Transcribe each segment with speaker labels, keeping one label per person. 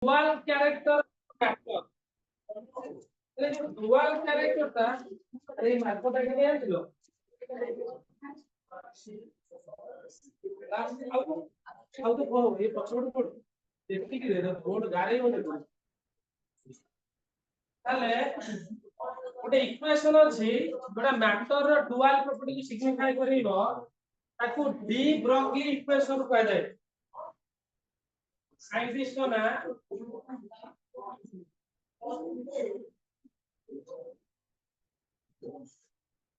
Speaker 1: Dual character factor এই যে dual ক্যারেক্টারটা এই মার্কটাকে নিয়ে আসছিল ଆଉ ତ କହ ଏ ପଛପଟେ ପଡ ଏତିକି ରେ ବୋର୍ଡ ଗାରେଇ ହଉନି ତାହେଲେ ଗୋଟେ ଇକ୍ୱେସନ ଅଛି ଗୋଟେ ମ୍ୟାଟର ର ଡୁଆଲ ପ୍ରପର୍ଟି କୁ ସିଗ୍ନିଫାଇ କରିବ ତାକୁ ଡି ବ୍ରୋଗ୍ଲି ଇକ୍ୱେସନ କୁହାଯାଏ ସାଇଣ୍ଟିଷ୍ଟ ନା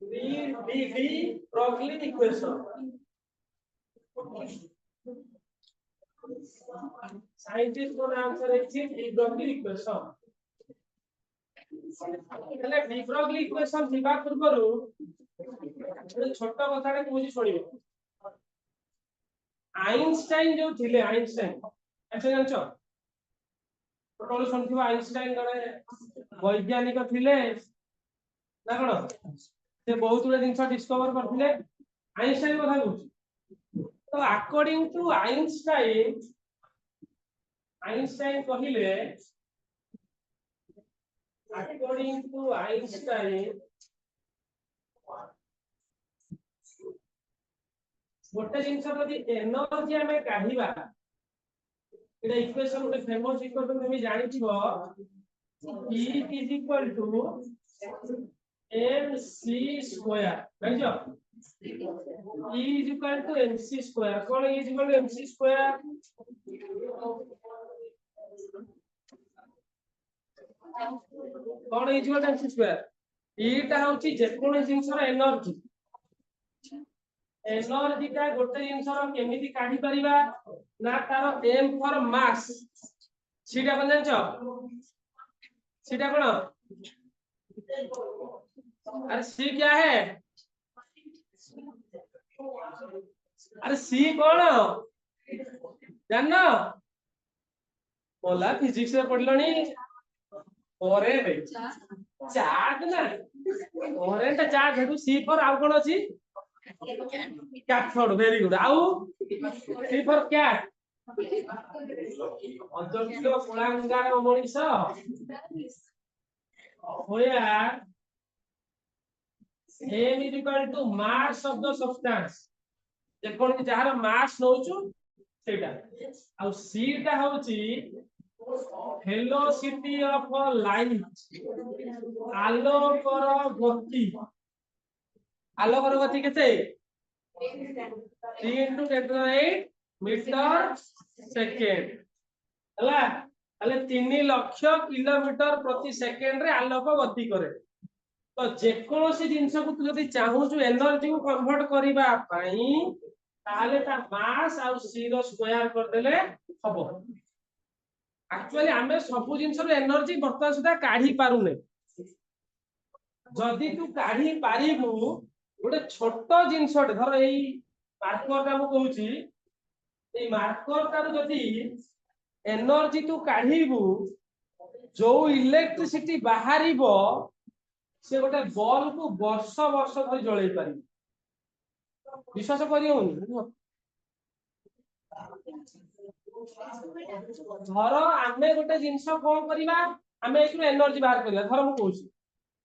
Speaker 1: डी ब्रोग्ली इक्वेशन साइंटिस्ट को आंसर है डी ब्रोग्ली इक्वेशन એટલે डी ब्रोग्ली इक्वेशन दिबा पूର୍ବରୁ ଗୋଟେ ଛୋଟ କଥାଟେ ବୁଝି ଶୁଣିବେ ଆଇନଷ୍ଟାଇନ ଯୋଉ ଥିଲେ ଆଇନଷ୍ଟାଇନ ଏତେ ଜାଣିଛ ଟୋଟାଲ ଶୁଣିଥିବ ଆଇନଷ୍ଟାଇନ ଜଣେ ବୈଜ୍ଞାନିକ ଥିଲେ ନା କଣ ସେ ବହୁତ ଗୁଡେ ଜିନିଷ ଡିସ୍କଭର କରିଥିଲେ ଆଇନଷ୍ଟାଇନ କଥା କହୁଛି ତ ଆକର୍डिंग ଟୁ आइंस्टाइन कहले according to Einstein गोटे जिंस जदि एनर्जी हमें काढिबा एटा इक्वेशन गोटे फेमस इक्वेशन তুমি জানিथिबो E is equal to mc square জানিছো E is equal to mc square कोन E is equal to mc square कोन is equal to mc square एटा होची जेकोन जिंसर एनर्जी टा गोटे जिंसर केमिति काढी परिबा ना तार m फॉर मास सीटा कोन जानछो सीटा कोन अरे सी क्या है अरे सी कोन जानना बोला फिजिक्स में पढ़लनी ओरे बे चार्ज ना ओरेंट चार्ज हेतु सी फॉर आउ कोन अछि कैथोड वेरी गुड आउ सी फॉर कैट अजोक्य कोलांगार मनीष होया m is equal to mass of the substance जे कोन कि जहार मास नौचु सेटा आ सी टा होची velocity of light आलोकर गति केते 3 into 10⁸ मीटर सेकेंड हला ताले 3 लाख किलोमीटर प्रति सेकेंड रे आलोक गति करे तो जे कोनोसी जिंस को तू जदी चाहू छु एनर्जी को कन्वर्ट करिबा पई ताले ता मास आ सी रो स्क्वायर कर देले हबो एक्चुअली हमें सब जिंस रो एनर्जी वर्तमान सुधा काढी पारुने जदी तू काढी पारिबू गोटे छोट जिंस धर एई मार्कर का मु कहूची एई मार्कर का जदी एनर्जी तू काढीबू जो इलेक्ट्रिसिटी बाहरिबो से गोटे बल्ब को वर्ष वर्ष धरि जळै पारि विश्वास करियोनी धर आमे गोटे जिंस कोन करिबा आमे एकरो एनर्जी बाहर करिया धर मु कहूची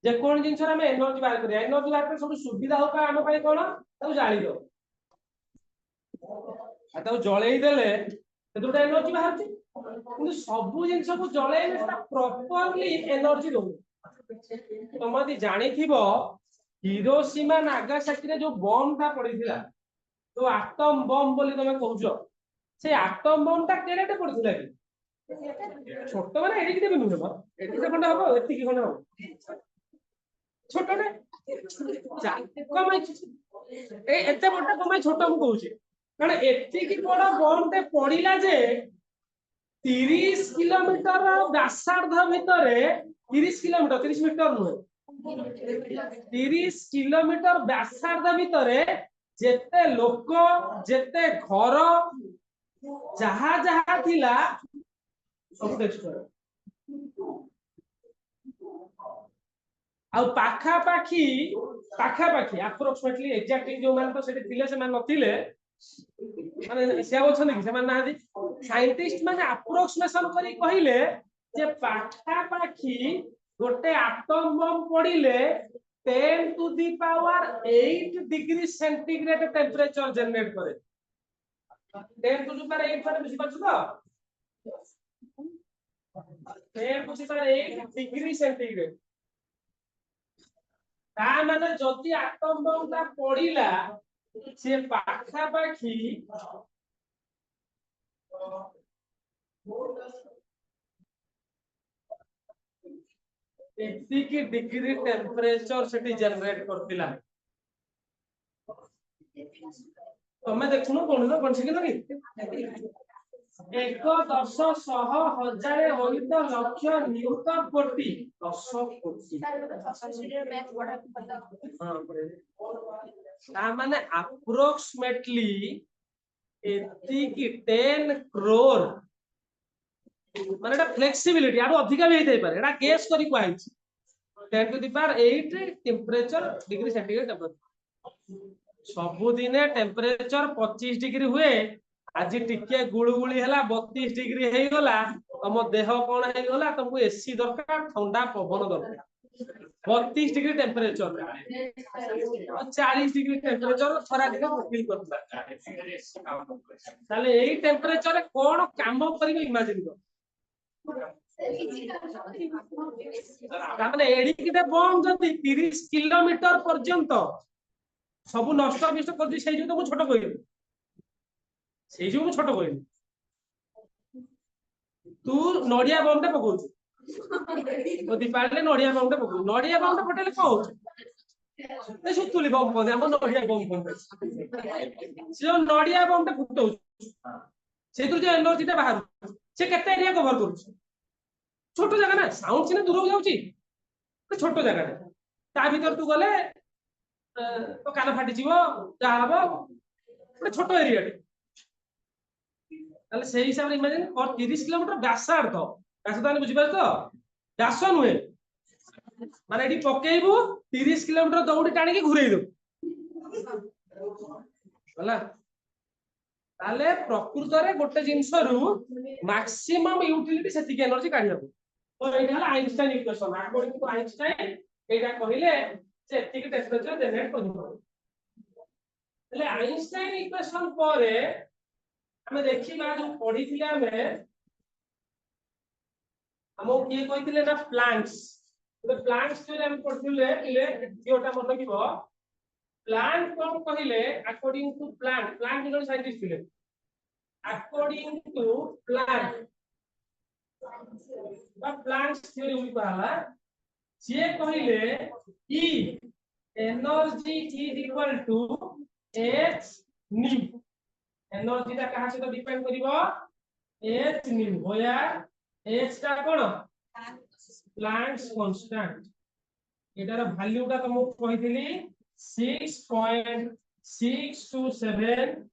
Speaker 1: जे कोन जिंस रे आमे एनर्जी बाहर करिया एनर्जी बाहर कर सब सुविधा होका आमे पई कोन ताऊ जाळी दो आ ताऊ जळै देले सेतुटा एनर्जी बाहरची किंतु सब जिंस को जळैले सेटा प्रॉपर्ली एनर्जी दो तमदी जानि थिबो हिरोशिमा नागासाकी रे जो बम था पड़िथिला जो एटम बम बोली तमे कहउछो से एटम बम ता केरेटे पड़िथिला कि छोट माने एडी देबे नुने बा एडी से खंड हबो एती की खंड हबो छोटने कमाई ए एते बडा कमाई छोट मु कहउछी कारण एती की बडा बम ते पड़िला जे 30 किलोमीटर व्यासार्ध भितरे 30 किलोमीटर 30 मीटर नुहे 30 किलोमीटर व्यासार्ध भितरे जेते लोक जेते घर जहा जहा थिला सब डिस्ट्रॉय आ पाखा पाखी अप्रोक्सीमेटली एग्जैक्टली जो मान तो सेठी थिले से मान नथिले माने से अछन कि से मान नादी साइंटिस्ट माने अप्रोक्सीमेशन करी कहिले जे पाठा पाखी गोटे एटम बम पड़िले 10 to the power 8 degree centigrade temperature generate करे 10 to the power 8 पर बुझि पाछु तो 10 to the power 8 degree centigrade ता माने जति एटम बम ता पड़िला से पाखा पाखी एतिकी डिग्री टेम्परेचर सेठी जनरेट करतिला तमे देखुनो कोन कोनसे कि नहीं 1/10,000 होइत लक्ष न्यूटन कोटि 10 कोटि ता माने अप्रोक्सीमेटली एतिकी 10 करोड़ माने एटा फ्लेक्सिबिलिटी आरो अधिका भी हेतै पारे एटा गेस करी को आइछ 10 to the power 8 temperature degree centigrade temperature सब दिने टेम्परेचर 25 डिग्री हुए आज टिके गुळगुळी हला 32 डिग्री हे गला तम देह कोन हे गला तुमको एसी दरकार ठंडा पवन दरकार 32 डिग्री टेम्परेचर 40 डिग्री टेम्परेचर थरा दिन फील करता ताले एई टेम्परेचर कोन काम करिवे इमेजिन कर ताने एडी किते बम जति 30 किलोमीटर पर्यंत सब नष्ट विष्ट कर से जो तो छोट कहली से जो छोट कहली तू नडिया बम टे पकाउछ तो दीपावली नडिया बम टे पकाउ नडिया बम टे फटेले को होछ ए सुतुली बम को हम नडिया बम को से नडिया बम टे फुटौछ से जो एनर्जी टे बाहर से केते एरिया कवर करूछ छोट जगह ना साउंड सिने दूर हो जाउची छोट जगह ता भीतर तू गले तो कान फाटी जीवो जा हबो छोट एरिया ताले से हिसाब रे इमेजिन और 30 किलोमीटर व्यासार्ध व्यासार्ध बुझि पाछ तो व्यास नुहे माने एठी पकेइबू 30 किलोमीटर दौड़ी टाणी के घुरेइ दो होला ताले प्रकृत रे गोटे जिंस रु मैक्सिमम यूटिलिटी सेति के एनर्जी काढिया तो एटा हला Einstein equation according to Einstein एटा कहिले से एतिक टेम्परेचर जनरेट करबो એટલે આઇન્સ્ટાઇન ઇક્વેશન પર અમે देखिबा जो पढिथिले हमो की कहिथिले ना प्लांट्स तो प्लांट्स थ्योरी हम पढिथिले इलेक्ट्रियोटा मन रखिबो प्लांट कोन कहिले अकॉर्डिंग टू प्लांट प्लांट जो साइंटिस्ट थिले अकॉर्डिंग टू प्लांट बा प्लांट्स थ्योरी उली कहला जे कहिले E energy is equal to h nu energy ता कहा से तो डिपेंड करिवो h न्यू होया h ता कोन प्लांट्स कांस्टेंट एटार वैल्यू ता तुमको कहिथिली 6.627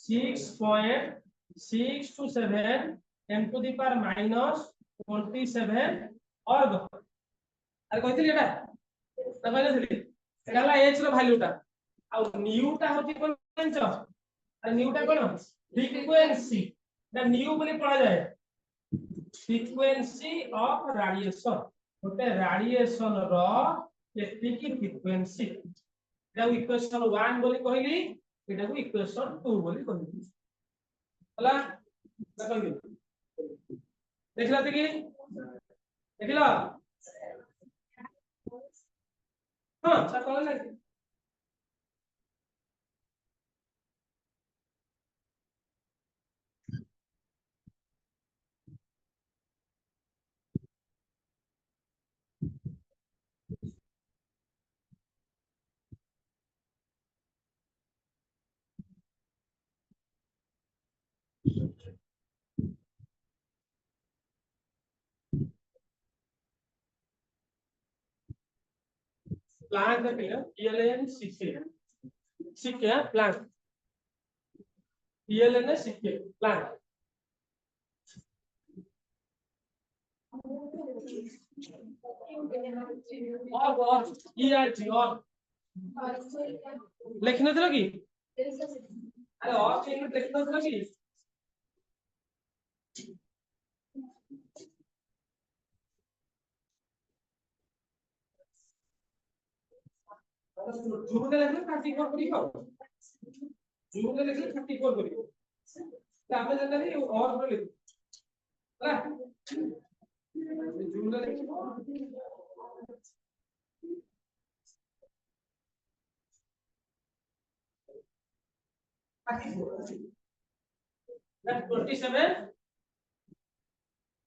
Speaker 1: 6.627 10 to the power minus 27 और अरे कहथिली एटा त कहथिली एटाला h रो वैल्यू ता आ न्यू ता होती कोन जानिछ अरे न्यू ता कोन फ्रीक्वेंसी द न्यू बोली पढ़ा जाए फ्रीक्वेंसी ऑफ रेडिएशन होते रेडिएशन रो एतिकी फ्रीक्वेंसी एटा इक्वेशन 1 बोली कहली एटा को इक्वेशन 2 बोली कहली होला देखल देखला कि देखला हां सर कहले प्लांट देखिए PLN सीखे प्लांट PLN सीखे प्लांट और ई आर जी और लिखने थे कि अरे और के लिखने थे कि जून के लिखने 34 करियो जून के लिखने 34 करियो तापे जने नहीं और को लिख ହେଲା जून के लिखने 27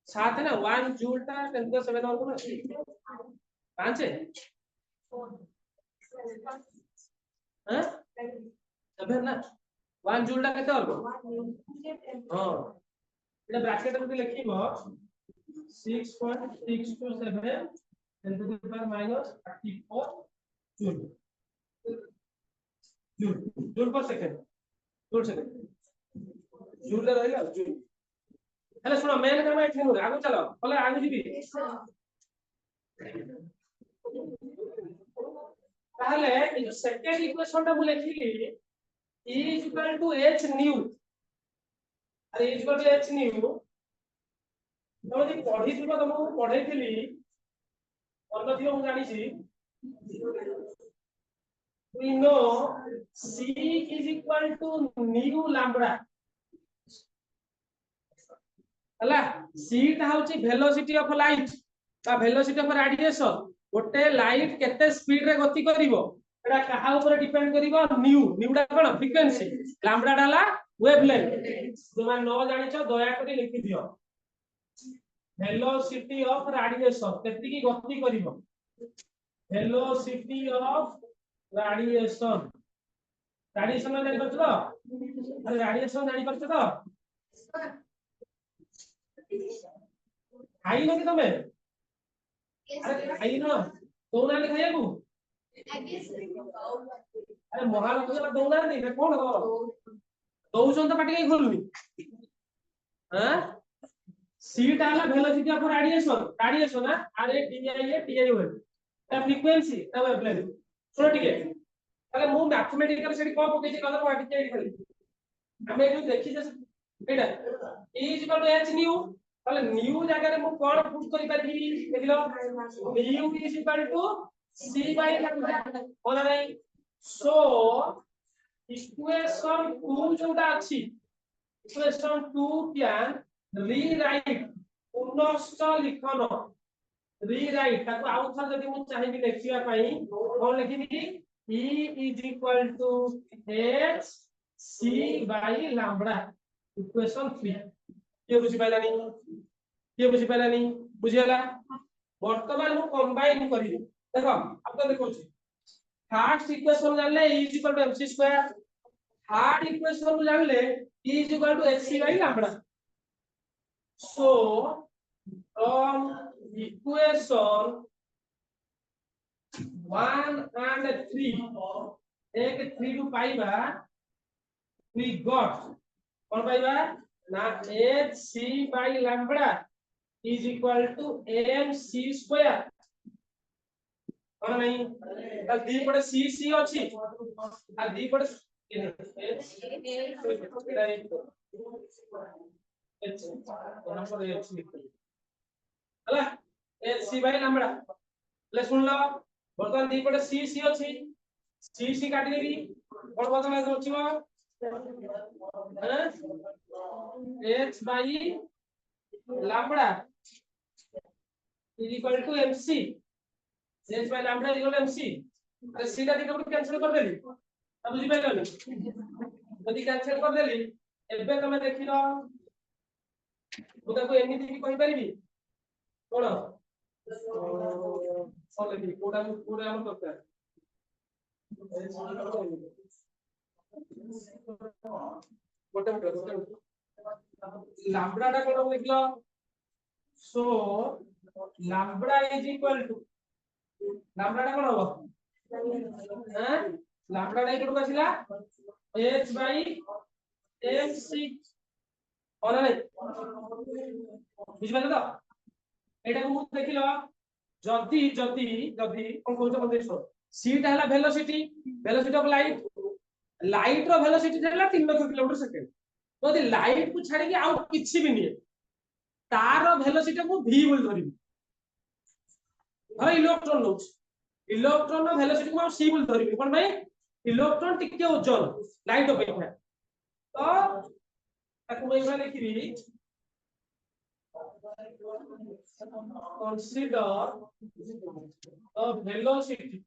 Speaker 1: साथ है ना 1 जूल टा 10 7 और को ना 5 है हां 7 ना 1 जूल टा केते और हां এটা ব্র্যাকেটে যদি লিখিব 6.627 10 to the power minus 34 joule joule joule पर सेकंड जूल सेकंड जूल रे रहला जूल हेले सुनो मेन काम एठी नु आगु चलो बोले आगु जीबी তাহলে এই যে সেকেন্ড ইকুয়েশনটা মু লিখিলি E h nu আর E h nu तो যদি পঢ়ি দিব তোমাকে পঢ়াইছিলি অন্য দিও মু জানিছি we know c is equal to nu lambda हला c ता होची वेलोसिटी ऑफ लाइट बा वेलोसिटी ऑफ रेडिएशन गोटे लाइट केते स्पीड रे गति करिवो एटा कहा ऊपर डिपेंड करिवो न्यू न्यूटा कोन फ्रीक्वेंसी लैम्बडा डाला वेवलेंथ तुम न जानिछो दया करी लिखि दियो वेलोसिटी ऑफ रेडिएशन केति की गति करिवो वेलोसिटी ऑफ रेडिएशन रेडिएशन जानि परछो अरे रेडिएशन जानि परछो तो खाई न कि तमे अरे खाई न दोना ने खाइया को अरे महालक्ष्मी जला दोना नहीं रे कोन हो दौसन तो पाटी के खोलनी हां सीट आला वेलोसिटी ऑफ रेडिएशन ना आरे टीआई हो ता फ्रीक्वेंसी ता वेवलेंथ सुनो ठीक है ताले मु मैथमेटिकल सेठी को पके जे कलर वाटी के खाली हमें जो देखि जे एटा E h nu ताले न्यू जगह रे मु कोन पुट करि पारबी देखिलो nu is equal to c by lambda होला नहीं सो इक्वेशन 2 जोटा अछि इक्वेशन 2 कैन रीराइट पुनश्च लिखन रीराइट ताको आउ थर जदि मु चाहिबी लिखिया पई कोन लिखिबी E is equal to h c by lambda equation 3 ये बुझी पाइलानी बुझियला वर्तमान मु कंबाइन करी देखो अब तो देखो फर्स्ट इक्वेशन जानले E is equal to mc square third equation जानले E is equal to hc by lambda so from equation 1 and 3 एक 3 to पाइबा we got कौन पाइबा ना hc by lambda is equal to mc square और नहीं अब दी पड़े c अछि आ दी पड़े हला hc by lambda ले सुन लो बर्तमान दी पड़े c अछि c काटी देबी और बदला होचिबो h by lambda is equal to mc h by lambda is equal to mc अरे सीधा दिके कैंसिल कर देली अब बुझि पाइलनी यदि कैंसिल कर देली एबे तमे देखिलो मु ताको एमिति भी कहि परिबी कोन सॉरी कोडा हम करता है लैम्बडा टा कोन लिखलो so lambda is equal to lambda टा कोन हो हैं लैम्बडा टा इक्वल आसिला h by mc और नहीं बुझ पाले तो एटा को देखिलो जदि जदि जदि कोन कहउछ मते देखो c टा हला वेलोसिटी ऑफ लाइट रो वेलोसिटी हला 3 लाख किलोमीटर सेकंड तो यदि लाइट को छाड़ी के आउ किछि भी नहीं तार वेलोसिटी को v बोल धरिबी अरे इलेक्ट्रॉन रो वेलोसिटी को c बोल धरिबी कोन भाई इलेक्ट्रॉन टिके ओजन लाइट अपेक्षा तो ताको मैं इबा लिखिबी consider the velocity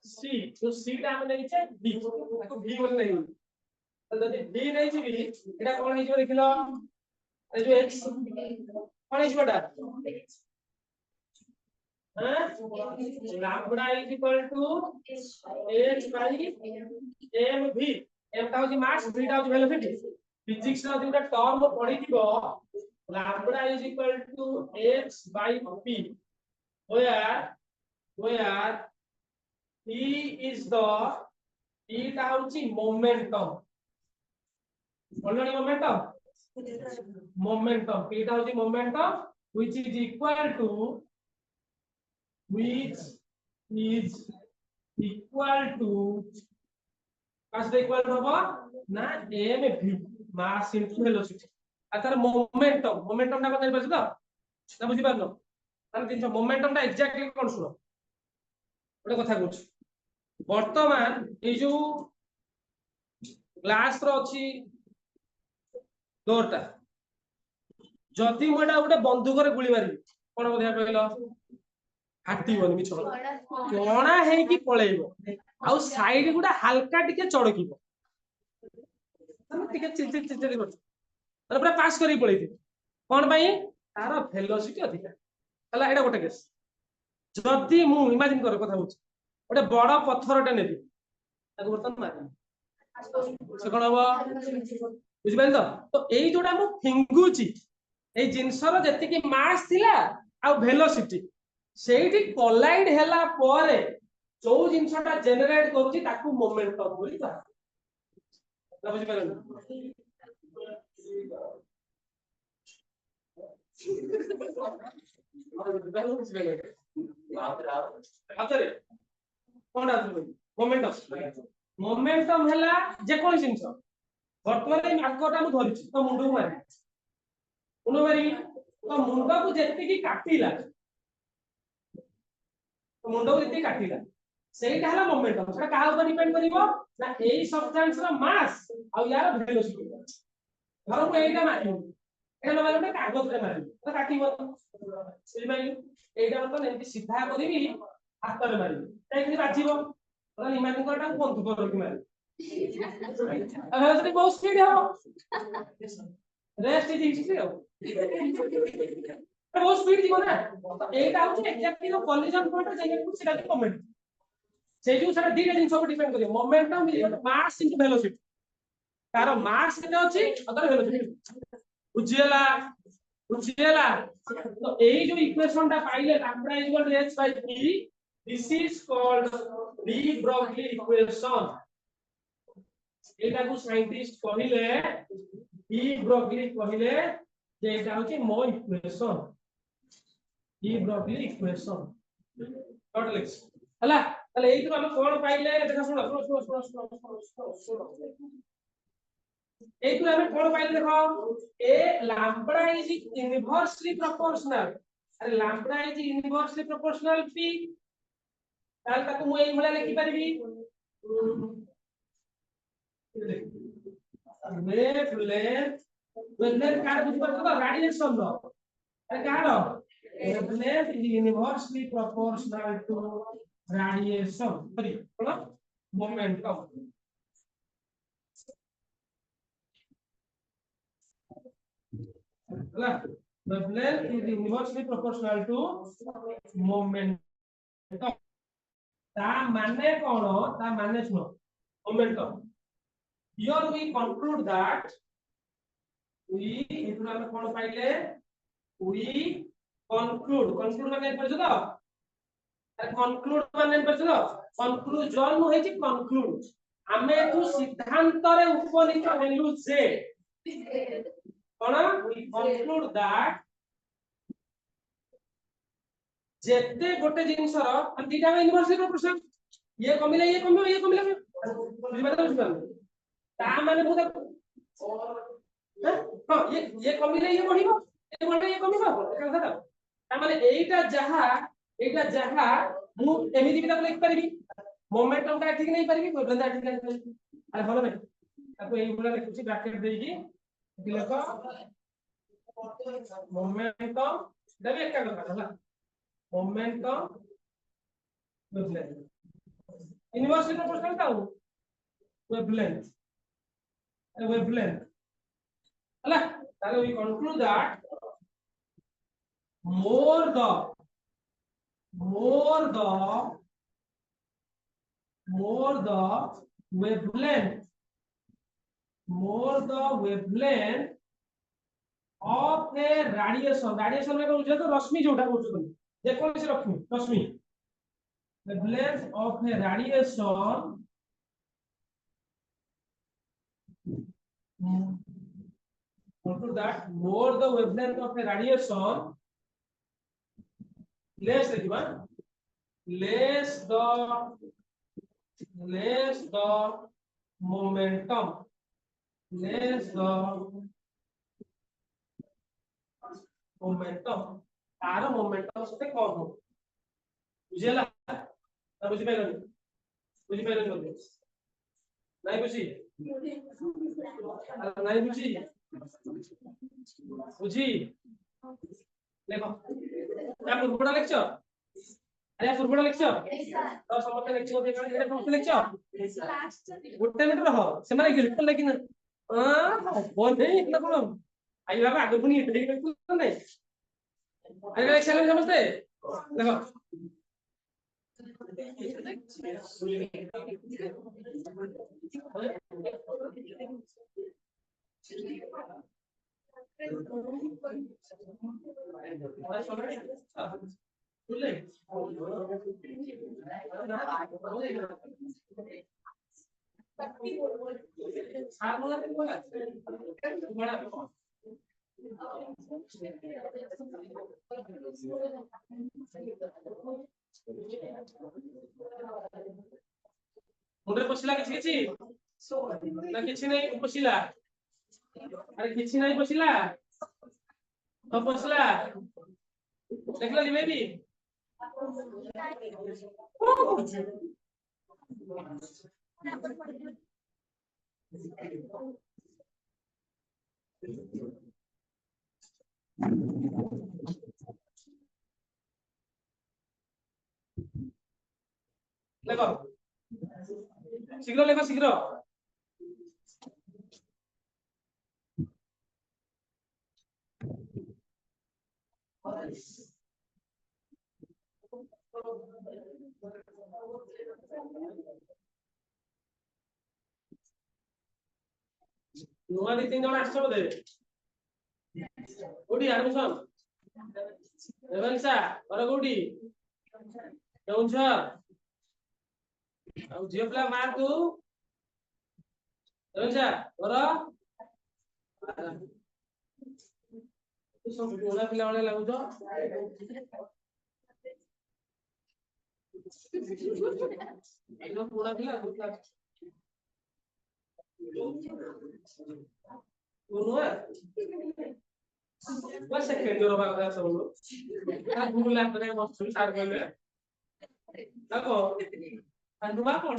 Speaker 1: c तो c टा हम नहीं छे v ताको v बोल नहीं तो जदि v नहीं छी v एटा कोन हे जो देखिलो ए जो x कोन हे जोटा lambda is equal to h by mv m टा होची मास v टा होची वेलोसिटी फिजिक्स रो जोटा टर्म पढी दिबो lambda is equal to h by p where p is the p टा होची मोमेंटम मोमेंटम p टा होची momentum which is equal to कास इक्वल होबो ना mv मास इनटू वेलोसिटी अतर मोमेंटम ना कोन बुझि तो ना बुझि पारनो तार दिन मोमेंटम ता एग्जैक्टली कोन सुनो ओटे कथा कहूछ वर्तमान ए जो ग्लास रो अछि डोरटा जदि मोटा गोटे बंदूक रे गुली मारी कोन बधिया कहलो हाटी बनी मिछ कोणा हे कि पळेइबो आउ साइड गुडा हल्का टिके चड़किबो टिके चिलचिल कर तर पूरा पास करी पळेइथि कोन भाई तार वेलोसिटी अधिक हला एडा गोटे केस जदि मु इमेजिन कर कथा होछ गोटे बड़ पत्थरटा नेबी ताको बर्तन मार से कोन हबो बुझि पाइल तो एई जोडा मु फिंगुची एई जिंसर जति कि मास थिला आ वेलोसिटी सेठी कोलाइड हैला परे जो जिंसटा जनरेट करूची ताकू मोमेंटम बोली का ना बुझि पारन आतरे कोन आतरे मोमेंटम हैला जे कोन जिंस वर्तमान ए मार्कटा मु धरिची तो मुंडो मारी तो मुंडा को जेते की काटिला तो मुंडो जेते काटिला सेटा हला मोमेंटम सेटा का ऊपर डिपेंड करिवो ना एई सब्सटेंस रो मास आ यार वेलोसिटी धरो को एटा मारियो एटा मारले कागज रे मारियो तो काटिबो बुझि पाइल एटा मतलब एमती सीधा करबी हाथ रे मारियो ताकि बाजिबो तो इमेजिन करटा बंदूक करके मारियो अब सेटा बहुत स्पीड हो रेस्ट इज हिस्ट्री बहुत स्पीड जीवो ना तो एटा होची एक्जेक्टली जो कोलिजन पॉइंट जेने को सेटा मोमेंट से जो सारा दीटा जिंस पर डिपेंड करियो मोमेंटम मास इनटू वेलोसिटी तार मास केते अछि अदर वेलोसिटी बुझियला तो एई जो इक्वेशन टा पाइले lambda is equal to h by p this is called de Broglie equation एटा को साइंटिस्ट कहिले डी ब्रोगली कहिले जे एटा होची मो equation D Broglie equation not लिक्स हला তাহলে এই তো আমরা কোন পাইলে দেখা শুনো এই তো আমরা কোন পাইলে দেখো a lambda is inversely proportional अरे lambda is inversely proportional p তাহলে তাকে মই এই ভলা লিখি পারিবি वेवलेंथ कार बुझ पाछो तो रेडिएशन रो अरे car wavelength is inversely proportional to radiation sorry cone momentum हला wavelength is inversely proportional to momentum ता माने कोन ता माने सुनो momentum here we conclude that we इतना में कोन पाइले we conclude माने पछो तो conclude माने पछो conclusion हो हेची conclude हमें तू सिद्धांत रे उपनीत हेलु जे कौन we conclude that जेते गोटे जिंस रो हम दीटा यूनिवर्सिटी रो प्रश्न ये कमिला ये कमियो ये कमिला बुझि बात ता माने बहुत हां ये कमिला ये बढ़िबो ये बढ़े ये कमिबो देखा था ता माने एटा जहा मु एमिति भी लिख परिबी मोमेंटम का ठीक नहीं परिबी वेवलेंथ का ठीक नहीं परिबी अरे भलो नहीं आपको एई बुला लिखुची ब्रैकेट देगी लिखो मोमेंटम देबे एक का होला मोमेंटम वेवलेंथ यूनिवर्सिटी का प्रश्न था वेवलेंथ हला ताले we conclude that more the wavelength of a radiation में कहउछ तो रश्मि जोटा कहउछ तो जे कोन से रश्मि wavelength of a radiation conclude that more the wavelength of a radiation less the momentum तार मोमेंटम से कम हो बुझेला ना बुझि पाइलनी नहीं बुझी नहीं बुझी देखो या पूर्वटा लेक्चर अरे पूर्वटा लेक्चर तो समस्त लेक्चर दे काले एटा समस्त लेक्चर गोटे मिनिट रह से माने गिल्ट लेकिन बोल नहीं इतना कोन आई बाबा आगे पुनी इतने लेक्चर नहीं अरे लेक्चर समझते देखो मुंडे पछिला किछि ना किछि नहीं पछिला अरे किछि नहीं पछिला तो पछिला देखला ली बेबी देखो शीघ्र नुआ दी 3 जण आछो बोले कोडी एडमिशन रेवंशा और कोडी केउंझर ଆଉ ଝିଅ ପିଲା ମାର ତୁ ରଞ୍ଜା ତୋର ତୁ ସବୁ ପୁରା ପିଲା ଭଳିଆ ଲାଗୁଛ ପୁରା ପିଲା ନୁଆ ସେକେଣ୍ଡ ଇୟର ବାଗା ସବୁ ଗୁରୁ ଲାବରେ ବସୁ ସାର୍ କହିଲେ ଦେଖ अनुमा कौन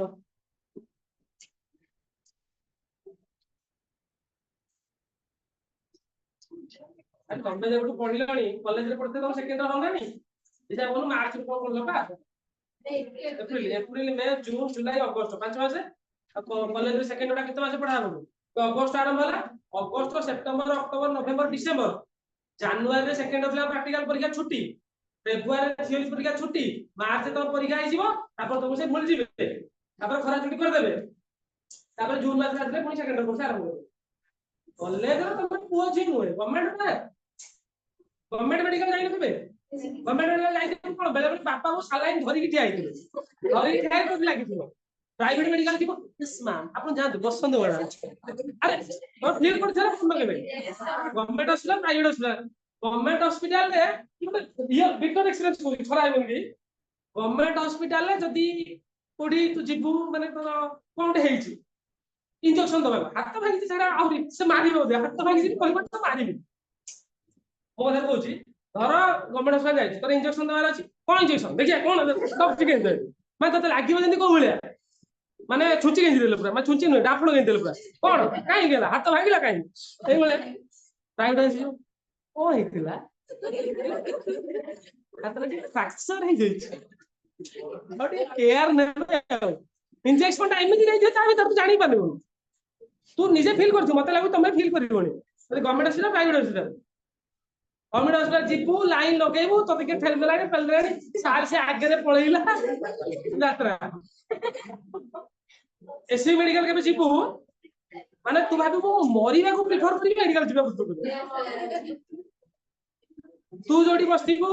Speaker 1: अरे तुम जब पढ़िलानी कॉलेज रे पढ़ते तुम सेकंड इयर होलानी जेटा बोल मार्च रे पढ़लो बा एप्रिल मई जून जुलाई अगस्त 5 मास कॉलेज रे सेकंड इयर कितने मास पढ़ा हम तो अगस्त आरंभ होला अगस्त सितंबर अक्टोबर नवंबर डिसेंबर जनवरी रे सेकंड इयर प्रैक्टिकल परीक्षा छुट्टी फेब्रुआरी थ्योरी परीक्षा छुट्टी मार्च तो परीक्षा आइ जीवो तापर तुम से भूल जीवे तापर खरा छुट्टी कर देबे तापर जून मास आसले पुनी सेकंड कोर्स आरंभ हो कॉलेज रे तुम पुओ छी नुए गवर्नमेंट मेडिकल जाई नबे गवर्नमेंट मेडिकल जाई कोन बेले बेले बापा को सालाइन धरि कि ठिया आइथिले धरि ठिया को लागि थिलो प्राइवेट मेडिकल थी यस मैम आपण जानते बसंत बड़ा अरे और फील कर छला फोन केबे government hospital private hospital government hospital रे कि मतलब ये बिगर एक्सपीरियंस कोई थरा आइबन की गवर्नमेंट हॉस्पिटल रे जदी कोडी तू जिबू माने तो कोन हेइची इंजेक्शन दबा हाथ भांगी सेडा आउरी से मारिबो दे हाथ भांगी से कहबो तो मारिबी मो कथा कहूची धर गवर्नमेंट हॉस्पिटल जाई तोर इंजेक्शन दबार अछि कोन इंजेक्शन देखिया कोन सब ठीक दे मैं तते लागिबो जंदी को भलिया माने छुची गेंजी देले पूरा मैं छुची न डाफलो गेंजी देले पूरा कोन काई गेला हाथ भांगिला काई एई बोले प्राइवेट आसी ओ हेतिला हाथ रे फ्रैक्चर हे जइछ बट केयर नेबे इंजेक्शन टाइम में नहीं था तू जानी पारबो तू निजे फील करछु मते लागु तमे फील करिवोनी government hospital private hospital government hospital जीबू लाइन लगेबू तो के फेल देलानी सार से आगे रे पळैला यात्रा एससी मेडिकल के जीबू माने तू भाबू मरिबा को प्रेफर करी मेडिकल जीबा बुझतो तू जोडी बस्तीबू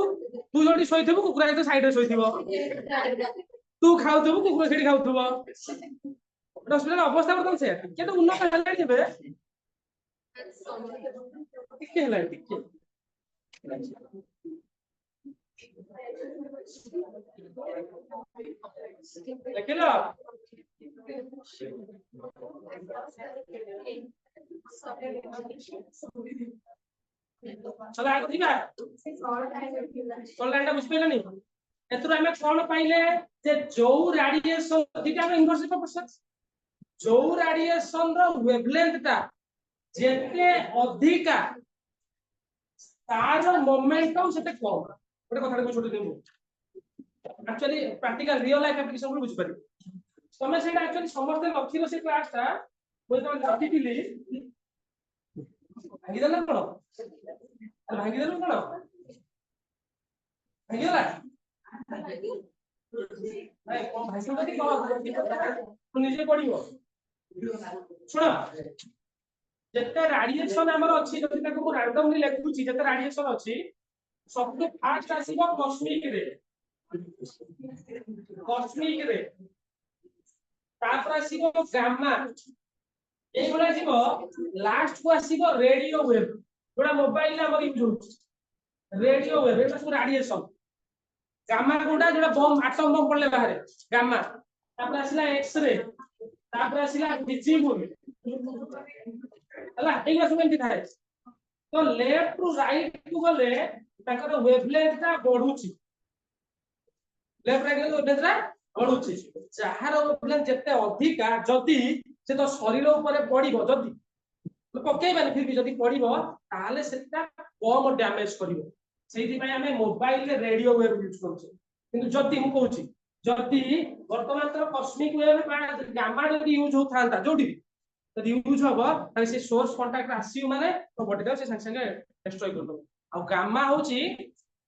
Speaker 1: तू जोडी सोइथबू कुकुरा तो साइड रे सोइथबो तू खाउथबू कुकुरा सेठी खाउथबो हॉस्पिटल अवस्था बर्तन से के तो उन्नत हेला जेबे के हेला के देखिलो चला आगो दिबा सोलैंडा बुझ पेलनी एतुरा हमें कोन पाइले जे जो रेडिएशन दिटा में इनवर्स प्रोपोर्शन जो रेडिएशन रो वेवलेंथ ता जेते अधिका तार मोमेंटम सेते कम गोटे कथा को छोड़ देबो actually practical real life application को बुझ पारि तमे सेटा एक्चुअली समस्त लखिरो से क्लास ता कोइ तो लखितिली भागी देला कोन अरे भागी देला कोन भागी देला भाई कोन भाषण कथि कह तू निजे पढिबो सुन जेते रेडिएशन हमर अछि जति ताको रैंडमली लेखुची जेते रेडिएशन अछि सबसे फास्ट आसीबो कॉस्मिक रे तापर आसीबो गामा ए गुला आसीबो लास्ट को आसीबो रेडियो वेव जोडा मोबाइल रे हमर यूज होछ रेडियो वेव एटा सब रेडिएशन गामा कोडा जोडा बम एटम बम पड़ले बाहर गामा तापर आसीला एक्स रे तापर आसीला विजिबल हला एगला सब एंती थाए तो लेफ्ट टू राइट को गले ताकर वेवलेंथ ता बढ़ुची लेफ्ट राइट को वेवलेंथ ता बढ़ुची जहार वेवलेंथ जते अधिका जदी से तो शरीर ऊपर पड़िबो जदी पक्के बानी फिर भी जदी पड़िबो ताले सेटा कम डैमेज करिवो सेहि पय हमें मोबाइल रे रेडियो वेव यूज करछे किंतु जदी हम कहूची जदी वर्तमान तो कॉस्मिक वेव गामा जदी यूज हो थांता जोडी तो यूज होबो ताले से सोर्स कांटेक्ट आसीउ माने तो बॉडी से संग संग डिस्ट्रॉय कर दो आ गामा होची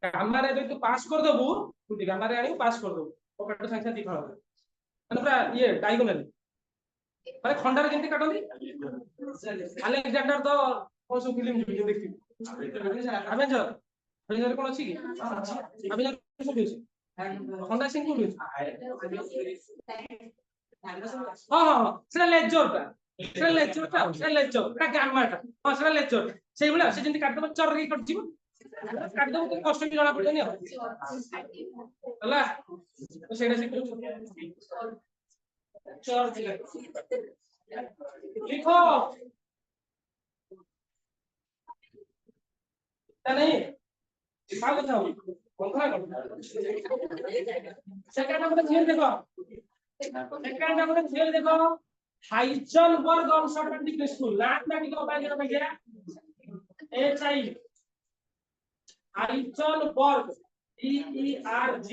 Speaker 1: गामा रे जदी तू पास कर दबु तू गामा रे आनी पास कर दबु पॉकेट संग संग दिखा माने पूरा ये डायगोनल माने खंडार केंती काटंदी अलेक्जेंडर तो कोन सब फिल्म जो देखि अवेंजर अवेंजर कोन अछि कि अवेंजर सब अछि खंडा सिंह कोन अछि हां सेटा लेजर का गामा ता हां सेटा लेजर सेही बोला से जंती काट दबो चर रे कट जीवो काट दबो तो कष्ट भी जणा पड़नी हला तो सेटा से चर लिखो नहीं दिमाग बताओ कौन सेकंड नंबर खेल देखो सेकंड नंबर खेल देखो Heisenberg uncertainty principle mathematical operator में गया HI Heisenberg EERG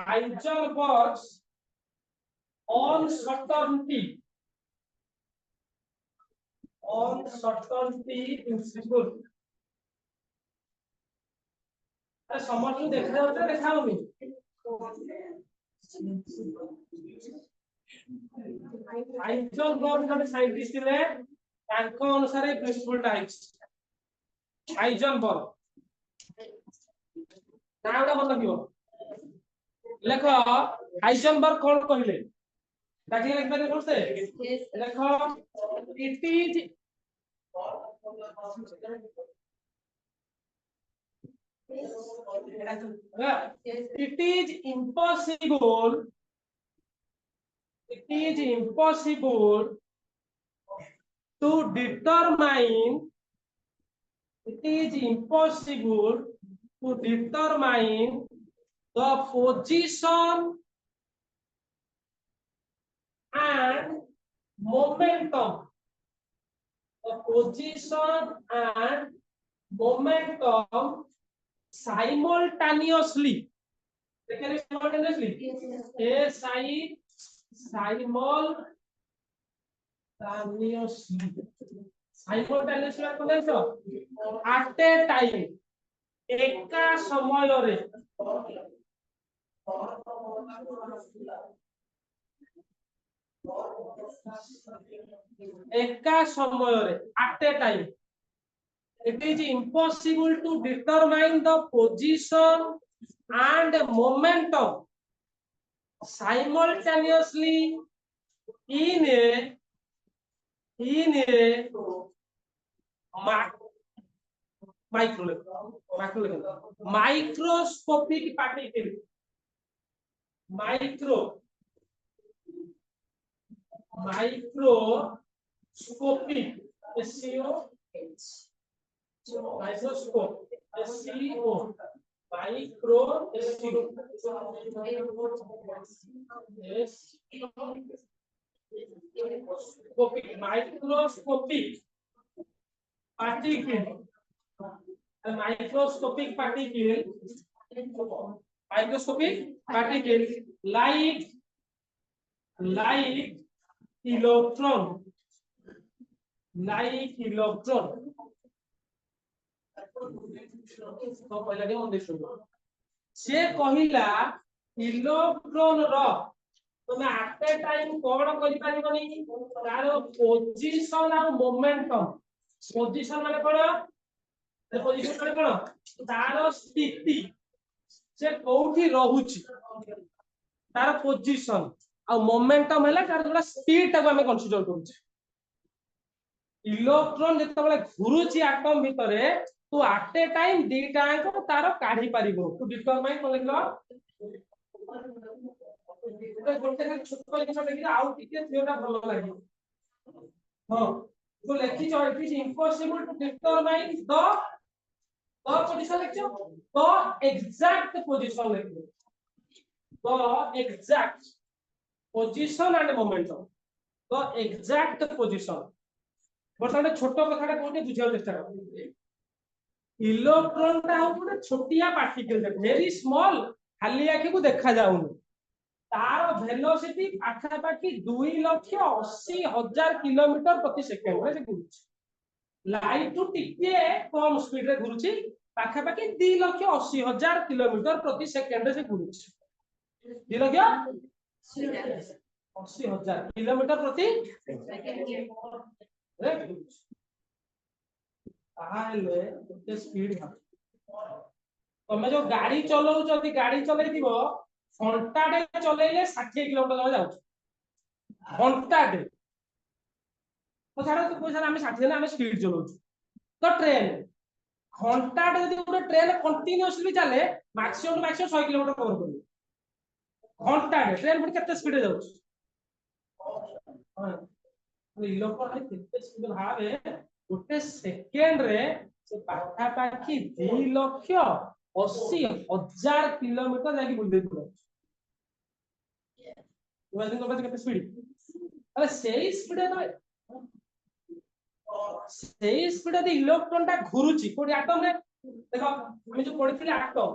Speaker 1: Heisenberg uncertainty principle अरे समझ देखा जाता देखा होनी हाइजेनबर्ग जब साइंटिस्ट थे तांको अनुसार प्रिंसिपल टाइप्स हाइजेनबर्ग नाउडा मन लगियो लेखो हाइजेनबर्ग कोन कहिले তাকে একবারে করতে দেখো it is it is impossible to determine it is impossible to determine the position and momentum. The position and momentum simultaneously. Simultaneously. Simultaneously at a time. एका समୟରେ at a time it is impossible to determine the position and momentum simultaneously in a microscopic particle microscopic microscope microscopic particle a microscopic particle like electron तो पहले के मन देखो से कहिला electron रो तमे eight ए time कोन करि पारिबनी तार पोजीशन और मोमेंटम पोजीशन माने कोन पोजीशन माने कोन तार स्थिति से कोठी रहूची तार पोजीशन और मोमेंटम हैला तार जोला स्पीड ता हमें कंसीडर करूची इलेक्ट्रॉन जेतबेले घुरुची एटम भितरे तो एट ए टाइम दीटा को तार काढी पारिबो टू डिटरमाइन कोन लिखलो तो गोटे खाली छोटो लिखा देखि आउ टिके थियोटा भलो लागि हां तो लेखि छ it is impossible to determine the position लिखो द एग्जैक्ट पोजीशन लिखो the exact position and momentum the exact position बर्तमान छोटो कथाटा कोटे बुझिया चेष्टा कर इलेक्ट्रॉन ता होने छोटिया पार्टिकल वेरी स्मॉल खाली आखि को देखा जाउन तार वेलोसिटी आखा पाखी 2,80,000 किलोमीटर प्रति सेकंड रे से घुरुची लाइट टू टिके कम स्पीड रे घुरुची आखा पाखी 2,80,000 किलोमीटर प्रति सेकंड रे से घुरुची 2,80,000 किलोमीटर प्रति सेकंड ताहले के स्पीड तमे जो गाड़ी चलाउ जदी गाड़ी चलै दिबो घंटा डे चलेले 60 किलोमीटर तमे जाउ घंटा डे तो छाड़ तो कोइ सारा हम 60 ने हम स्पीड चलाउ तो ट्रेन घंटा डे जदी पूरा ट्रेन कंटीन्यूअसली चले मैक्सिमम 100 किलोमीटर कवर करी घंटा डे ट्रेन पुनी केते स्पीड जाउ हां इलेक्ट्रॉन केते स्पीड भावे गोटे सेकेंड रे से पाखा पाखी 2,80,000 किलोमीटर जाकी बुल देत इमेजिन करबा केते स्पीड अरे सेही स्पीड दे इलेक्ट्रॉन ता घुरुची कोडी एटम रे देखो हम जो पढिथिले एटम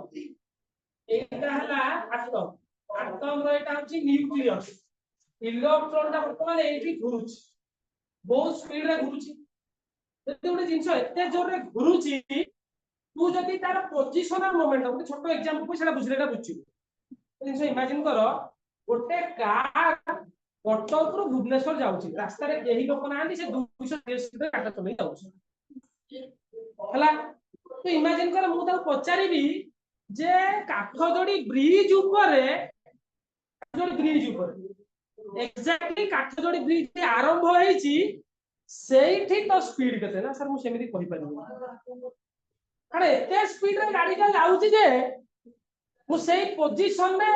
Speaker 1: एटा हला एटम रो एटा होची न्यूक्लियस इलेक्ट्रॉन ता वर्तमान एठी घुरुची बहुत स्पीड रे घुरुची जति उडे जिंस एते जोर रे घुरुची तू जति तार पोजीशन और मोमेंटम गोटे छोटो एग्जांपल को सेला बुझलेटा बुझी जिंस इमेजिन करो गोटे कार कटक रु भुवनेश्वर जाउची रास्ता रे एही लोक नांदी से 230 स्पीड रे काटा चलै जाउची हला तो इमेजिन कर मु ता पचारीबी जे काठजोडी ब्रिज ऊपर एक्जाक्टली काठजोड़ी ब्रिज आरंभ होईची सेठी तो स्पीड केते ना सर मु सेमिति कहि पारिबो अरे एते स्पीड रे गाड़ी का जाउची जे मु सेई पोजीशन में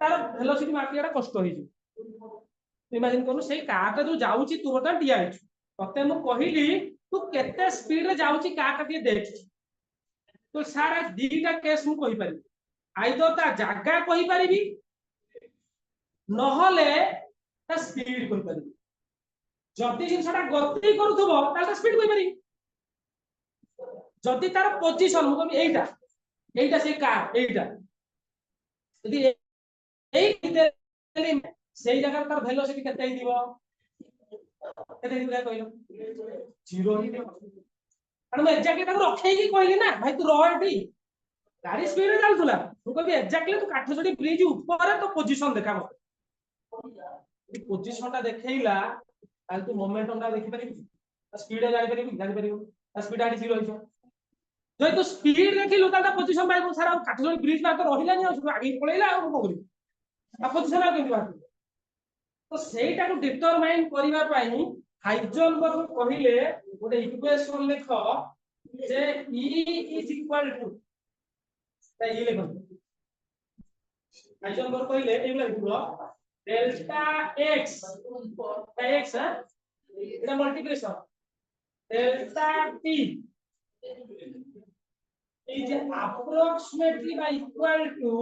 Speaker 1: तार वेलोसिटी मापियाटा कष्ट होई जी इमेजिन करू सेई कार जो जाउची तू बता टिया आइछु तते मु कहिली तू केते स्पीड रे जाउची कार टिए देख तो सारा दीटा केस मु कहि पारि आइदर ता जागा कहि पारिबी नहले ता स्पीड कहि पारिबी जति जिनसटा गति करूथबो ताला स्पीड कहि पारि जति तार पोजीशन मु कहि एइटा एइटा से कार एइटा यदि एइ सेई जगह तार वेलोसिटी केते दिबो केते दिबो कहलो 0 ही अरे मैं एग्जैक्टली ताको रखे की कहली ना भाई तू रह एठी गाड़ी स्पीड रे चलतुला तू कहबी एग्जैक्टली तू काठजोड़ी ब्रिज ऊपर तो पोजीशन देखा मते पोजीशन ता देखैला ताल तू मोमेंटम ता देखि परिबी स्पीड रे जानि परिबो स्पीड आडी 0 होइछो जय तू स्पीड देखिलु ता पोजीशन बाय सारा काठजोड़ी ब्रिज बा तो रहिला नि आगे पळैला आ को करी आ पोजीशन आ केति बात तो सेटा को डिटरमाइन करिवा पई हाइजेनबर्ग कहिले गोटे इक्वेशन लिख जे E इज इक्वल टू ई लिख हाइजेनबर्ग कहिले एला लिखो delta x x Etah multiplication delta t is approximately by equal to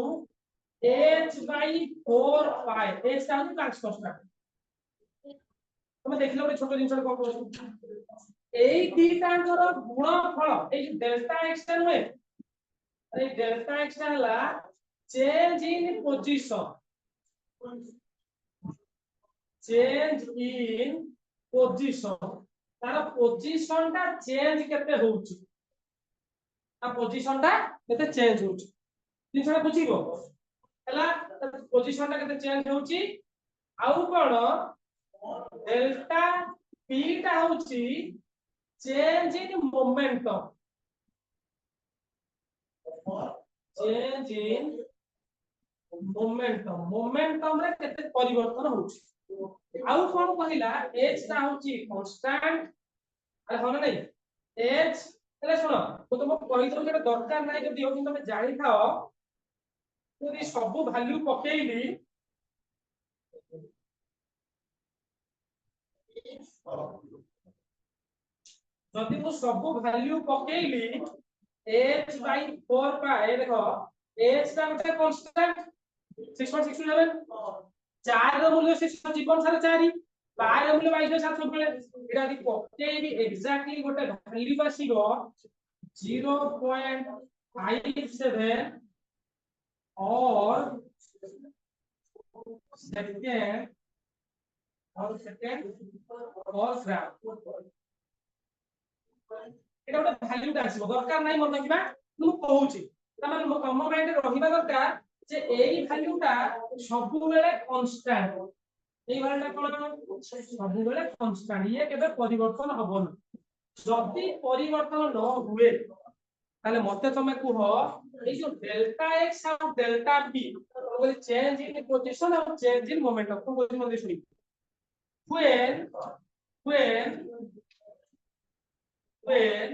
Speaker 1: h by 4 pi h का प्लस कांस्टेंट তুমি দেখিলে ଗୋଟେ ছোট জিনিস কোন করছো এই দুইটাଙ୍କର গুণফଳ এই ডেল্টা x টা নয় এই ডেল্টা x টা হলা চেঞ্জ ইন পজিশন তার পজিশনটা চেঞ্জ কেতে হଉଛି তা পজিশনটা কেতে চেঞ্জ হଉଛି জিনিসটা বুঝিবো হলা পজিশনটা কেতে চেঞ্জ হଉଛି ଆଉ কোন डेल्टा p टा होची चेंज इन मोमेंटम मोमेंटम रे केते परिवर्तन होची आउ कोन कहिला h टा होची कांस्टेंट अरे होना नहीं h એટલે सुनो तो तुम कहि दो जेटा दरकार नाही जदी हो तुम जानि थाओ यदि सब वैल्यू पकेइली जदि मु सब वैल्यू पकेइली h by 4 पाए देखो h ता गोटे कांस्टेंट 6.627 4 रो मूल्य 6 जीवन सारा 4 पाए रो मूल्य 22 7 बेले एटा दि पकेइली एग्जैक्टली गोटे वैल्यू आसीबो 0.57 और सेकंड और ग्राम এটা ଗୋଟେ ভ্যালুটা আসিব দরকার নাই মনে কিবা ମୁଁ କହୁଛି ତାମାନେ ତମ মাইন্ডে ରହିବା ଦରକାର যে এই ভ্যালুটা ସବୁବେଳେ কনস্ট্যান্ট এই ভ্যালুটা কোন ସବୁବେଳେ কনস্ট্যান্ট ইয়ে কেবে পরিবর্তন হবনি যদি পরিবর্তন ন হুয়ে তাহলে মতে তুমি কুহ এই যে ডেল্টা x আর ডেল্টা p বলি চেঞ্জ ইন পজিশন আর চেঞ্জ ইন মোমেন্টাম কোন পজিশন মধ্যে শুনি when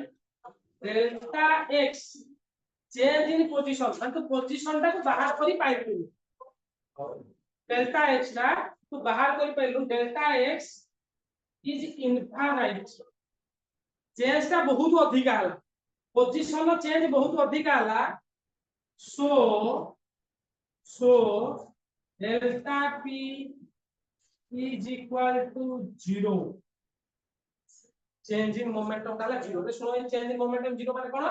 Speaker 1: delta x change in position तो पोजीशन टा को बाहर करी पाइलु डेल्टा x टा तो बाहर करी पाइलु delta x is infinite change टा बहुत अधिक आला पोजीशन चेंज बहुत अधिक आला so delta p is equal to 0 change in momentum काला 0 रे सुनो change in momentum 0 माने कोन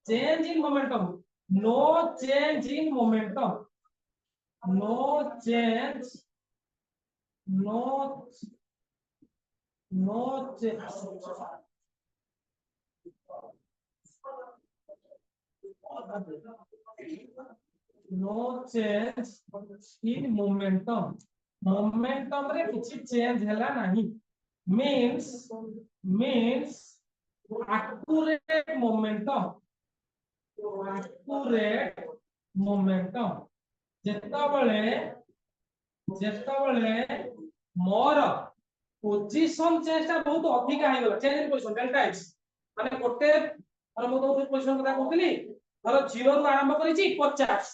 Speaker 1: change in momentum no change in momentum no change no change no change in momentum momentum रे किछि चेंज हला नाही means accurate momentum जेता बळे जेतबेले more position change ता बहुत अधिक आइ गेला change in position delta x माने गोटे और मो तो पोजीशन कथा कहतली धर 0 रु आरंभ करिछि 50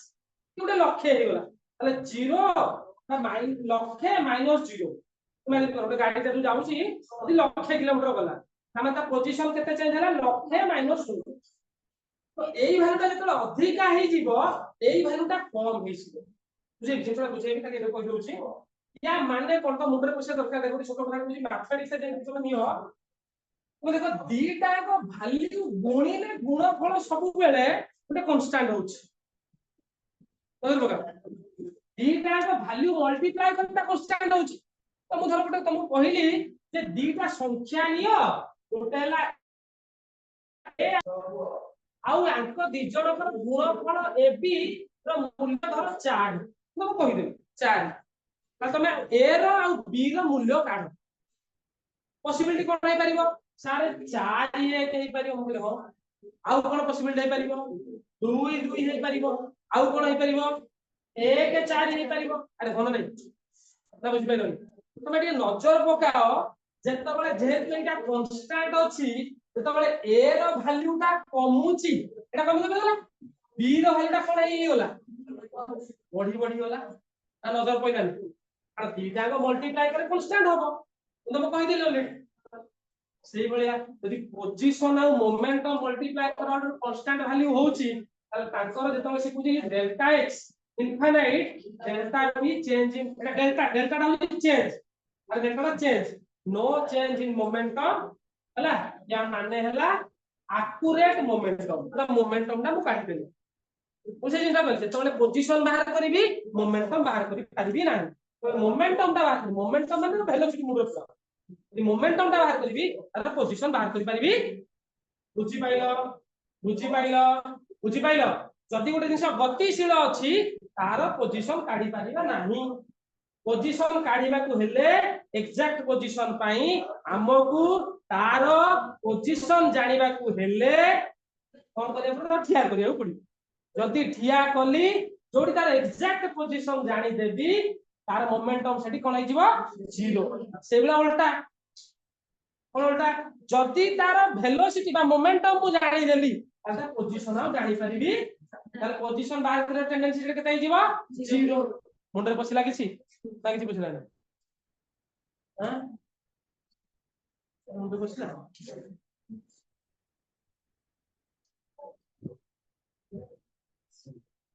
Speaker 1: गोटे लक्ष्य हे गेला ताले 0 ना माइन लक्ष्य माइनस 0 माने गोटे गाड़ी ते जाउछि यदि लक्ष्य किलोमीटर गला ताने ता पोजीशन केते चेंज हला लक्ष्य माइनस 0 तो एई भ्यालुटा जेतले अधिक हे जीवो एई भ्यालुटा कम हे जीवो बुझे जेतले बुझे भी ताके कहि दोछि या माने कोन तो मुंडरे पइसा दरकार देखो छोटो बड़ा बुझी मैथमेटिक्स से जे तुम नियो तो देखो दीटा को वैल्यू गुणिले गुणफल सब बेले गोटे कांस्टेंट होछि बुझल बका दीटा को वैल्यू मल्टीप्लाई करता कांस्टेंट होछि तो मु धर गोटे तुम कहली जे दीटा संख्या नियो गोटे हला ए आउ अंक दी जणकर गुणफल एबी रो मूल्य धर 4 तुम कहि दे 4 तमे ए रो आ बी रो मूल्य काढ पॉसिबिलिटी कोन हे परिबो सारे 4 1 हे परिबो मूल्य हो आउ कोन पॉसिबिलिटी हे परिबो 2 2 हे परिबो आउ कोन हे परिबो 1 4 हे परिबो अरे कोन नै ना बुझि पाइलो तमे ଟିକେ नजर पकाओ जेतबेले जेहेतु एटा कांस्टेंट अछि जेतबेले ए रो वैल्यूटा कमुची एटा कम गला बी रो वैल्यूटा कोन हे गेला बढ़ी बढ़ी गला ना नजर पइलानी आ दीटा को मल्टीप्लाई करे कांस्टेंट होबो तुम कहि दिलो ले सेही बलिया यदि पोजीशन आ मोमेंटम मल्टीप्लाई करा कांस्टेंट वैल्यू होउची ताले तांकर जेतबे से कुजी डेल्टा एक्स इनफाइनाइट डेल्टा भी चेंज इन डेल्टा डेल्टा टा चेंज और delta change no change in momentum हला या माने हला एक्यूरेट मोमेंटम ता मोमेंटम ता मु काटि देली बुझे चिंता करछे तोले पोजीशन बाहर करबी मोमेंटम बाहर करि पारिबी ना मोमेंटम ता बाहर मोमेंटम माने वेलोसिटी मुडर यदि मोमेंटम ता बाहर करबी तार पोजीशन बाहर करि पारिबी बुझी पाइलो बुझी पाइलो बुझी पाइलो जदि गोटे जिंस गतिशील अछि तार पोजीशन काढी पारिबा नाही पोजीशन काढीबा को हेले एग्जैक्ट पोजीशन पई हमकु तार पोजीशन जानिबा को हेले कोन करिया पड़ो ठिया करिया पड़ी जदि ठिया कली जोडी तार एग्जैक्ट पोजीशन जानि देबी तार मोमेंटम सेठी कोन आइजिबो 0 सेबला उल्टा जदि तार वेलोसिटी बा मोमेंटम को जानि देली तार पोजीशन आ जानि परिबी तार पोजीशन बाहर करे टेंडेंसी रे केते आइजिबो 0 मुंडरे पसिला किछि ता किछि पसिला नै हां मुंडरे पसिला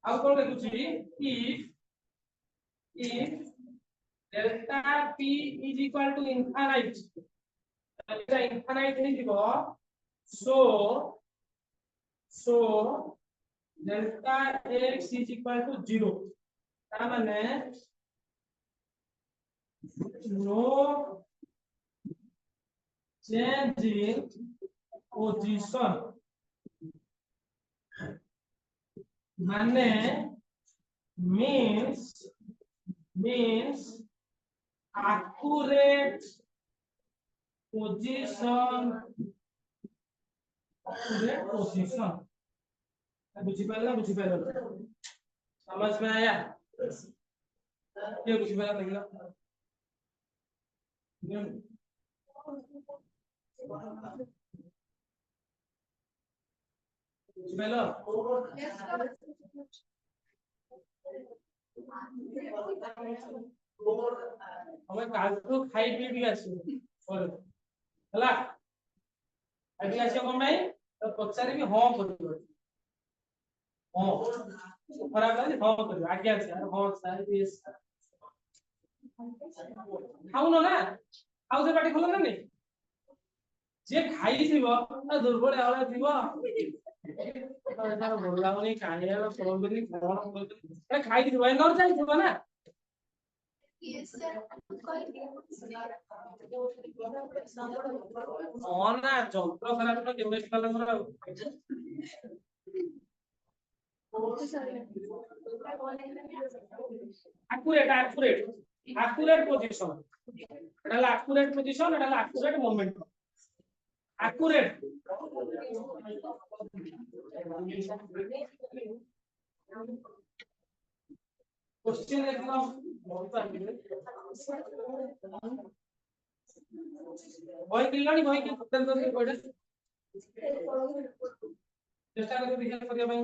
Speaker 1: आउ कोन देखुछि if delta p is equal to infinite delta infinite हे दिबो so delta x is equal to 0 ता माने no change in position माने means accurate position बुझी पाइला समझ में आया ये बुझी पाइला देखला बुझी पाइला हमें काल को खाई पी भी आसी और हला खाई आसी कोन भाई तो पचारे भी हां करियो हां खराब है हां करियो आगे आसी हां सर यस खाऊ ना खाऊ से पाटी खोल ना नहीं जे खाई थीबो दुर्बल आला थीबो तार बोला नहीं कानिया फोन करी फोन ए खाई थीबो एनर जाई थीबो ना यस सर ना जंत्र खराब तो केमे खराब करा accurate position एटा accurate position एटा accurate moment accurate क्वेश्चन देखो ବହି କିଣିଲଣି ବହି କି ବହିଟା ଚେଷ୍ଟା କର ଦେଖିବା କରିବା ପାଇଁ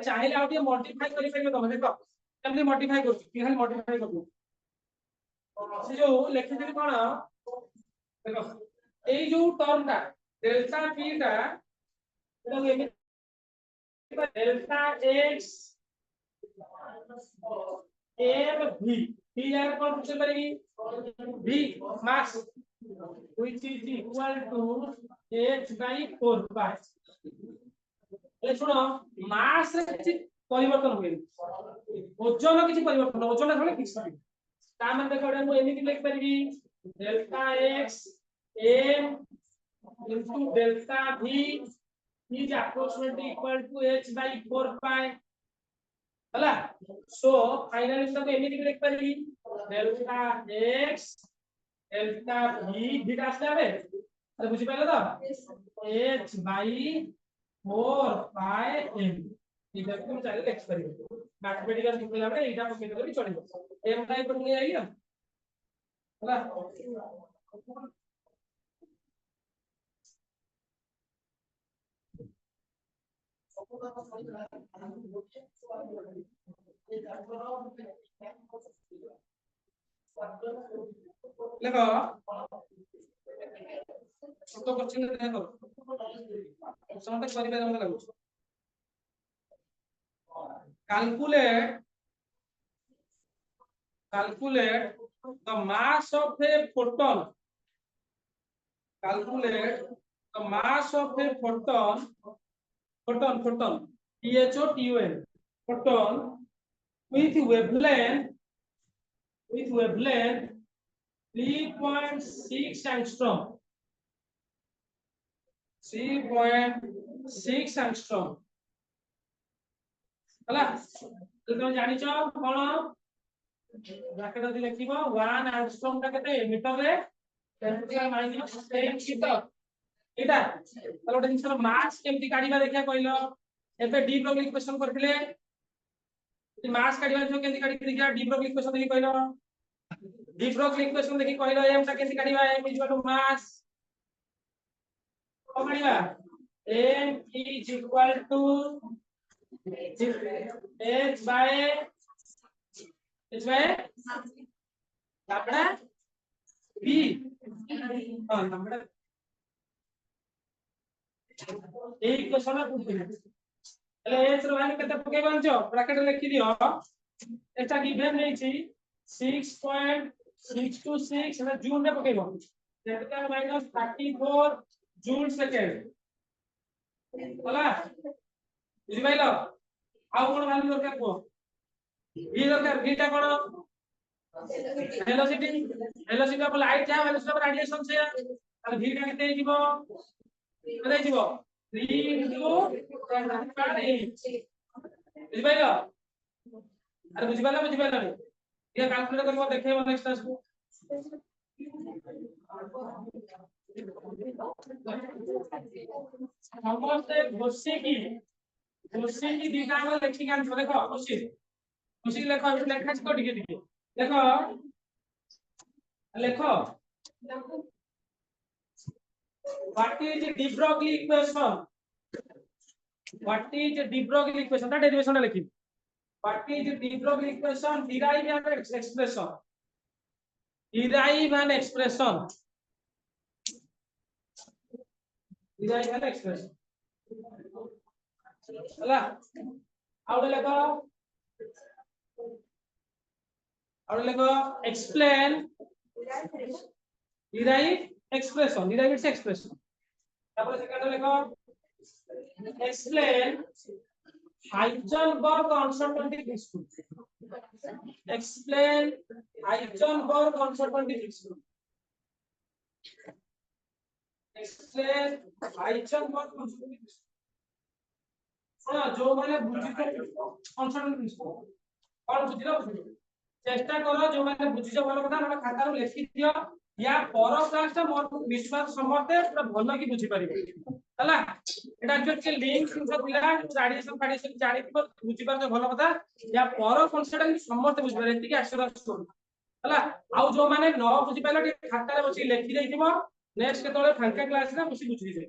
Speaker 1: ଚାହିଁଲେ ଆଉ ଟିକେ ମଡିଫାଇ କରିପାରିବେ ତମେ ଦେଖ କେମିତି ମଡିଫାଇ କରୁଛି କି ଖାଲି ମଡିଫାଇ କରୁଛୁ ସେ ଯୋଉ ଲେଖିଥିଲି କଣ ଦେଖ এই जो टर्म টা डेल्टा p টা এটা এমনি delta x m v p यार कौन पूछ पारेगी v mass which is equal to h by 4 pi ए सुनो मास रे किछि परिवर्तन होई ओजन किछि परिवर्तन ओजन थोड़े फिक्स होई ता माने देखो एटा मु एमिति लिख परबी delta x m into delta v is approximately equal to h by 4 pi हला सो फाइनली तक एमिति लिख परबी delta x delta v v आसले आबे अरे बुझि पाइलो तो h by 4 pi m इधर तुम चाहे लिख परिबो मैथमेटिकल निकला बे एटा पके देबे चलिबो m का ऊपर ले आइयो हला देखो छोटो क्वेश्चन देखो समझ परिबे हम लागु calculate the mass of a photon calculate the mass of a photon photon photon with wavelength 3.6 angstrom 3.6 angstrom हला तो तुम जानि छ कोन ब्रैकेट दि लिखिबो 1 angstrom ता केते मीटर रे 10 - 10 मीटर एटा तले ओटा जिंसर मास केमति काढिबा देखिया कहलो एबे डी ब्रोगली इक्वेशन करथिले कि मास काढिबा जो केमति काढि देखिया डी ब्रोगली इक्वेशन देखि कहलो डी ब्रोगली इक्वेशन देखि कहलो m ता केमति काढिबा m इज टू मास को काढिबा m is equal to h by लंबड़ा b हां लंबड़ा ए इक्वेशन पूछिले એટલે h रो वैल्यू केते पके बनचो ब्रैकेट लिखि दियो एटा गिवन नै छी 6.626 एटा जूल रे पकेबो जेटा माइनस 34 जूल सेकेंड होला बुझि पाइलो आउ कोन वैल्यू दरकार को v दरकार v टा कोन वेलोसिटी ऑफ लाइट जा वेलोसिटी ऑफ रेडिएशन से ताले v टा केते हिजबो केते हिजबो 3 into 10 per 8 बुझि पाइलो अरे बुझि पाइलो ये कैलकुलेट करबो देखैबो नेक्स्ट क्लास को समस्त घोषी की दीटा को लिखि कान देखो घोषी लेखो लेखा को टिके देखो what is de Broglie equation that derivation लिखि what is de Broglie equation derive an expression हला आउडे लेखो explain derive its expression तापर second लेखो explain Heisenberg uncertainty principle explain Heisenberg uncertainty principle explain Heisenberg uncertainty principle सुनो जो माने बुझी तो uncertainty principle और बुझिलो चेष्टा करो जो माने बुझिছো भलो कथा ना खाता रो लिखि दियो या पर क्लास मोर विश्वास समझते पूरा भल कि बुझी पारिबे हला एटा एक्चुअली लिंक जिंस थिला एडिशन फैडिशन जानि बुझी पार भल कथा या पर कॉन्सेप्ट कि समझते बुझी पारे एति कि एश्योरेंस करू हला आउ जो माने न बुझी पाइला टे खाता रे बसी लेखि देइथिबो नेक्स्ट केतोले फांका क्लास रे बसी बुझी दे